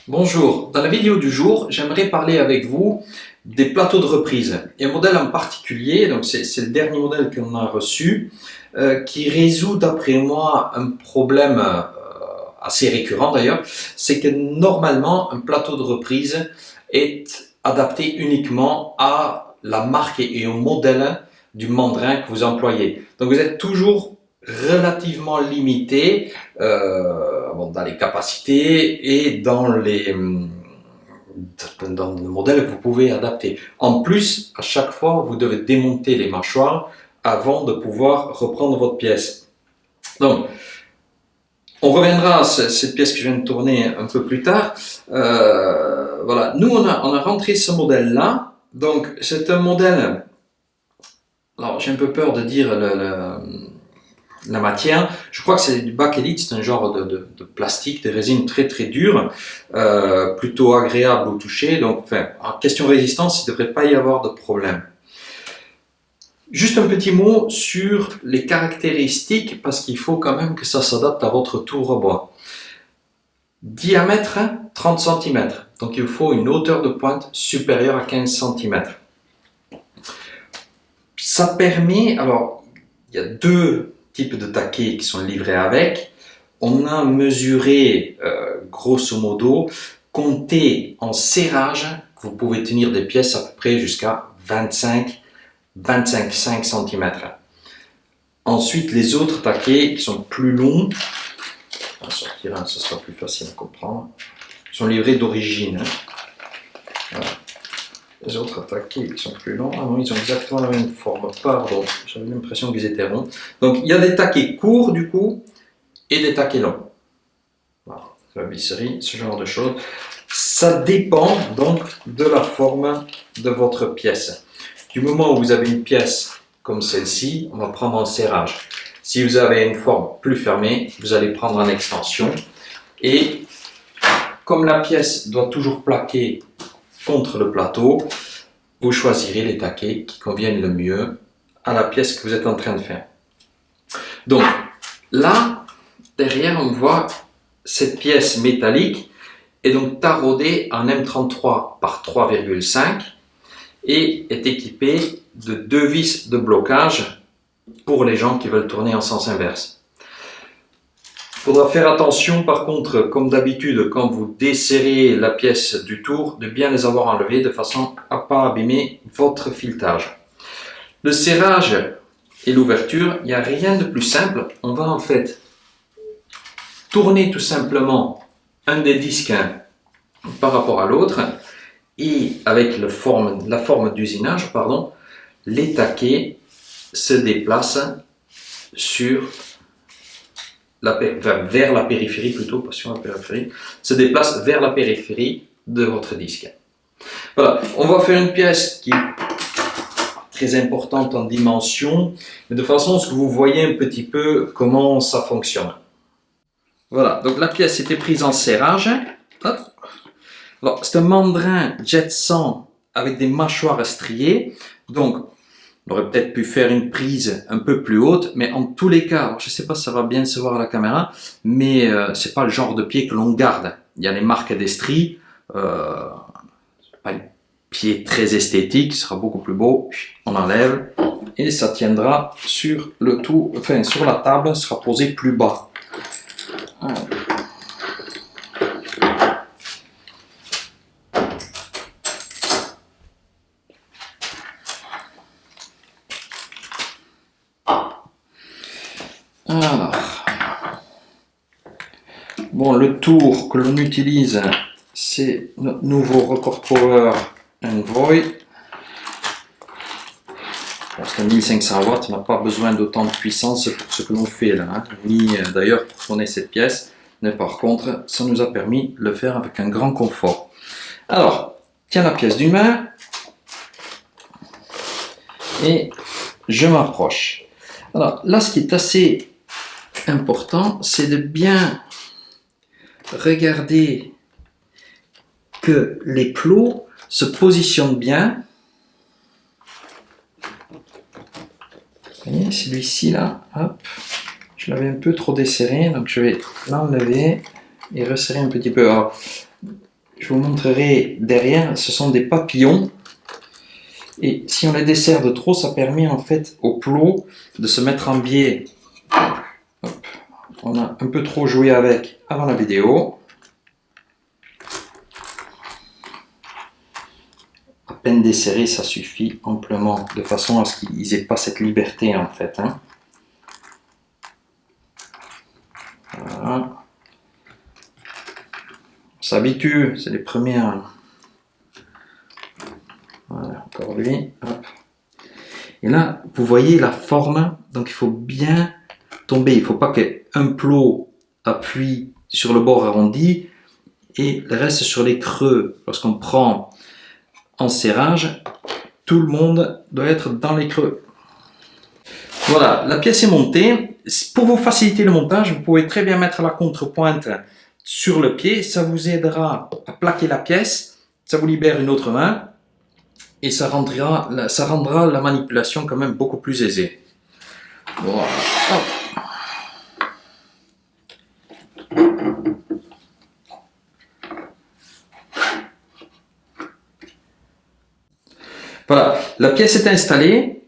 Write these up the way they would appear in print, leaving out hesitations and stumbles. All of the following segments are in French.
Bonjour, dans la vidéo du jour, j'aimerais parler avec vous des plateaux de reprise et un modèle en particulier, donc c'est le dernier modèle qu'on a reçu, qui résout d'après moi un problème assez récurrent d'ailleurs, c'est que normalement un plateau de reprise est adapté uniquement à la marque et au modèle du mandrin que vous employez. Donc vous êtes toujours relativement limité dans les capacités et dans le modèle que vous pouvez adapter. En plus, à chaque fois, vous devez démonter les mâchoires avant de pouvoir reprendre votre pièce. Donc, on reviendra à cette pièce que je viens de tourner un peu plus tard. Voilà, nous on a rentré ce modèle-là. Donc, c'est un modèle. Alors, j'ai un peu peur de dire la matière, je crois que c'est du bakélite, c'est un genre de plastique, de résine très très dure, plutôt agréable au toucher. Donc, enfin, en question résistance, il ne devrait pas y avoir de problème. Juste un petit mot sur les caractéristiques, parce qu'il faut quand même que ça s'adapte à votre tour à bois. Diamètre 30 cm, donc il faut une hauteur de pointe supérieure à 15 cm. Ça permet, alors, il y a deux types de taquets qui sont livrés avec. On a mesuré, grosso modo, compté en serrage, que vous pouvez tenir des pièces à peu près jusqu'à 25-5 cm. Ensuite, les autres taquets qui sont plus longs, on va sortir un, ce sera plus facile à comprendre, sont livrés d'origine. Voilà. Les autres taquets qui sont plus longs, ah non, ils ont exactement la même forme, pardon, j'avais l'impression qu'ils étaient ronds. Donc il y a des taquets courts du coup, et des taquets longs. Voilà, la visserie, ce genre de choses. Ça dépend donc de la forme de votre pièce. Du moment où vous avez une pièce comme celle-ci, on va prendre en serrage. Si vous avez une forme plus fermée, vous allez prendre en extension. Et comme la pièce doit toujours plaquer contre le plateau, vous choisirez les taquets qui conviennent le mieux à la pièce que vous êtes en train de faire. Donc là, derrière, on voit cette pièce métallique est donc taraudée en M33 par 3,5 et est équipée de 2 vis de blocage pour les gens qui veulent tourner en sens inverse. Il faudra faire attention par contre, comme d'habitude, quand vous desserrez la pièce du tour, de bien les avoir enlevées de façon à ne pas abîmer votre filetage. Le serrage et l'ouverture, il n'y a rien de plus simple. On va en fait tourner tout simplement un des disques par rapport à l'autre et avec la forme d'usinage, les taquets se déplacent vers la périphérie plutôt, pas sur la périphérie, se déplace vers la périphérie de votre disque. Voilà, on va faire une pièce qui est très importante en dimension, mais de façon à ce que vous voyez un petit peu comment ça fonctionne. Voilà, donc la pièce était prise en serrage. Hop. Alors, c'est un mandrin Jet 100 avec des mâchoires striées, donc on aurait peut-être pu faire une prise un peu plus haute, mais en tous les cas, alors je ne sais pas si ça va bien se voir à la caméra, mais c'est pas le genre de pied que l'on garde. Il y a les marques d'estrie, c'est pas un pied très esthétique, ce sera beaucoup plus beau. On enlève et ça tiendra sur le tout, enfin sur la table, sera posé plus bas. Alors, bon, le tour que l'on utilise, c'est notre nouveau Record Power Envoy. Bon, c'est un 1500 watts, on n'a pas besoin d'autant de puissance pour ce que l'on fait là, ni d'ailleurs pour tourner cette pièce, mais par contre, ça nous a permis de le faire avec un grand confort. Alors, tiens la pièce d'une main et je m'approche. Alors là, ce qui est assez important, c'est de bien regarder que les plots se positionnent bien. Vous voyez, celui-ci là, hop, je l'avais un peu trop desserré, donc je vais l'enlever et resserrer un petit peu. Alors, je vous montrerai derrière, ce sont des papillons. Et si on les dessert de trop, ça permet en fait au plot de se mettre en biais. Hop. On a un peu trop joué avec avant la vidéo. À peine desserré, ça suffit amplement, de façon à ce qu'ils n'aient pas cette liberté en fait. Hein. Voilà. On s'habitue, c'est les premières. Voilà, encore lui. Hop. Et là, vous voyez la forme, donc il faut bien tomber. Il ne faut pas qu'un plot appuie sur le bord arrondi et le reste sur les creux. Lorsqu'on prend en serrage, tout le monde doit être dans les creux. Voilà, la pièce est montée. Pour vous faciliter le montage, vous pouvez très bien mettre la contrepointe sur le pied. Ça vous aidera à plaquer la pièce. Ça vous libère une autre main. Et ça rendra la manipulation quand même beaucoup plus aisée. Voilà. Voilà, la pièce est installée.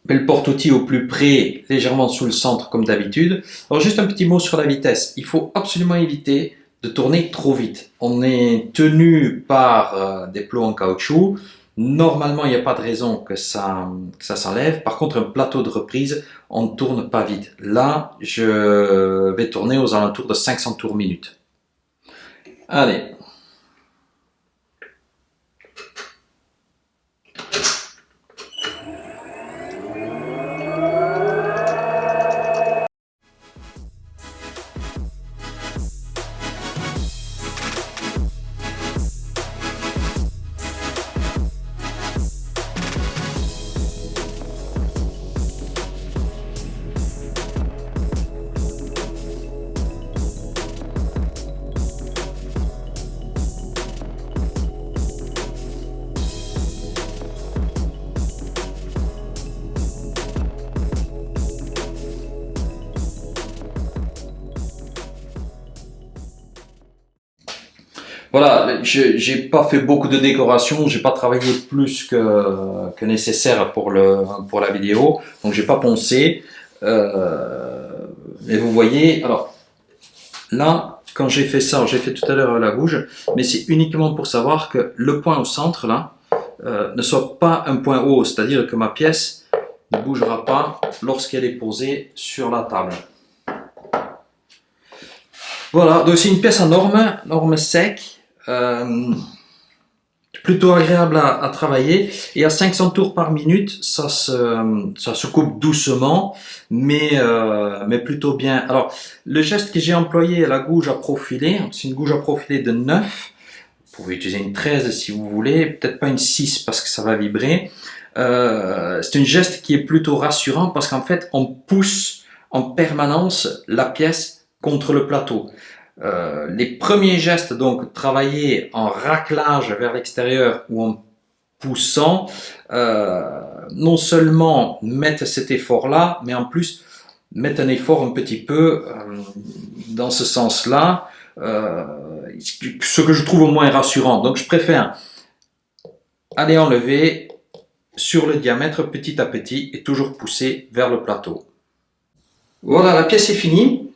Le porte-outil au plus près, légèrement sous le centre comme d'habitude. Alors juste un petit mot sur la vitesse. Il faut absolument éviter de tourner trop vite. On est tenu par des plots en caoutchouc. Normalement, il n'y a pas de raison que ça s'enlève. Par contre, un plateau de reprise, on ne tourne pas vite. Là, je vais tourner aux alentours de 500 tours minute. Allez. Voilà, j'ai pas fait beaucoup de décoration, j'ai pas travaillé plus que nécessaire pour la vidéo, donc j'ai pas poncé. Mais vous voyez, alors là, quand j'ai fait ça, j'ai fait tout à l'heure la gouge, mais c'est uniquement pour savoir que le point au centre là ne soit pas un point haut, c'est-à-dire que ma pièce ne bougera pas lorsqu'elle est posée sur la table. Voilà, donc c'est une pièce en norme sec. Plutôt agréable à travailler, et à 500 tours par minute ça se coupe doucement mais plutôt bien. Alors le geste que j'ai employé, la gouge à profiler, c'est une gouge à profiler de 9, vous pouvez utiliser une 13 si vous voulez, peut-être pas une 6 parce que ça va vibrer. C'est un geste qui est plutôt rassurant parce qu'en fait on pousse en permanence la pièce contre le plateau. Les premiers gestes, donc travailler en raclage vers l'extérieur ou en poussant, non seulement mettent cet effort là, mais en plus mettent un effort un petit peu dans ce sens là, ce que je trouve au moins rassurant. Donc je préfère aller enlever sur le diamètre petit à petit et toujours pousser vers le plateau. Voilà, la pièce est finie.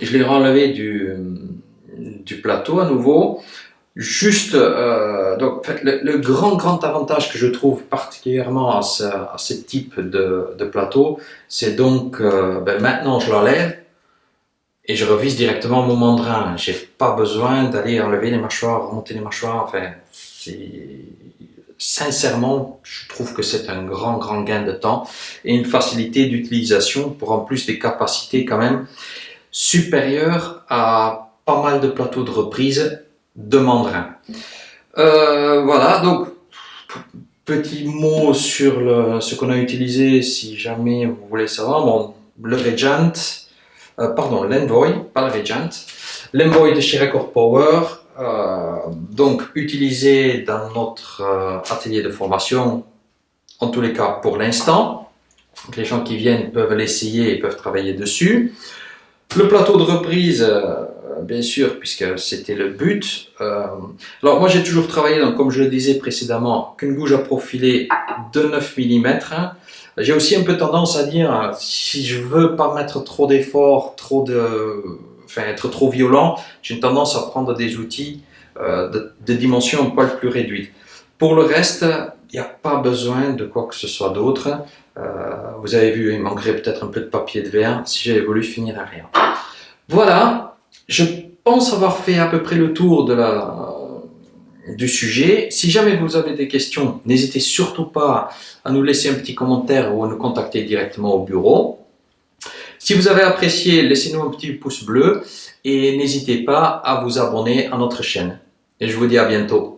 Je l'ai renlevé du plateau à nouveau. Juste, donc, en fait, le grand avantage que je trouve particulièrement à ce type de plateau, c'est donc, maintenant je l'enlève et je revisse directement mon mandrin. J'ai pas besoin d'aller enlever les mâchoires, remonter les mâchoires. Enfin, sincèrement, je trouve que c'est un grand gain de temps et une facilité d'utilisation pour en plus des capacités quand même supérieures à pas mal de plateaux de reprise de mandrin. Voilà, donc petit mot sur ce qu'on a utilisé si jamais vous voulez savoir. Bon, le Regent, l'Envoy, pas le Regent, l'Envoy de chez Record Power, donc utilisé dans notre atelier de formation, en tous les cas pour l'instant. Les gens qui viennent peuvent l'essayer et peuvent travailler dessus. Le plateau de reprise, bien sûr, puisque c'était le but. Alors moi j'ai toujours travaillé, donc, comme je le disais précédemment, qu'une gouge à profiler de 9 mm. J'ai aussi un peu tendance à dire, si je veux pas mettre trop d'efforts, être trop violent, j'ai une tendance à prendre des outils de dimension un poil plus réduite. Pour le reste, il n'y a pas besoin de quoi que ce soit d'autre. Vous avez vu, il manquerait peut-être un peu de papier de verre. Si j'avais voulu finir à rien. Voilà, je pense avoir fait à peu près le tour du sujet. Si jamais vous avez des questions, n'hésitez surtout pas à nous laisser un petit commentaire ou à nous contacter directement au bureau. Si vous avez apprécié, laissez-nous un petit pouce bleu et n'hésitez pas à vous abonner à notre chaîne. Et je vous dis à bientôt.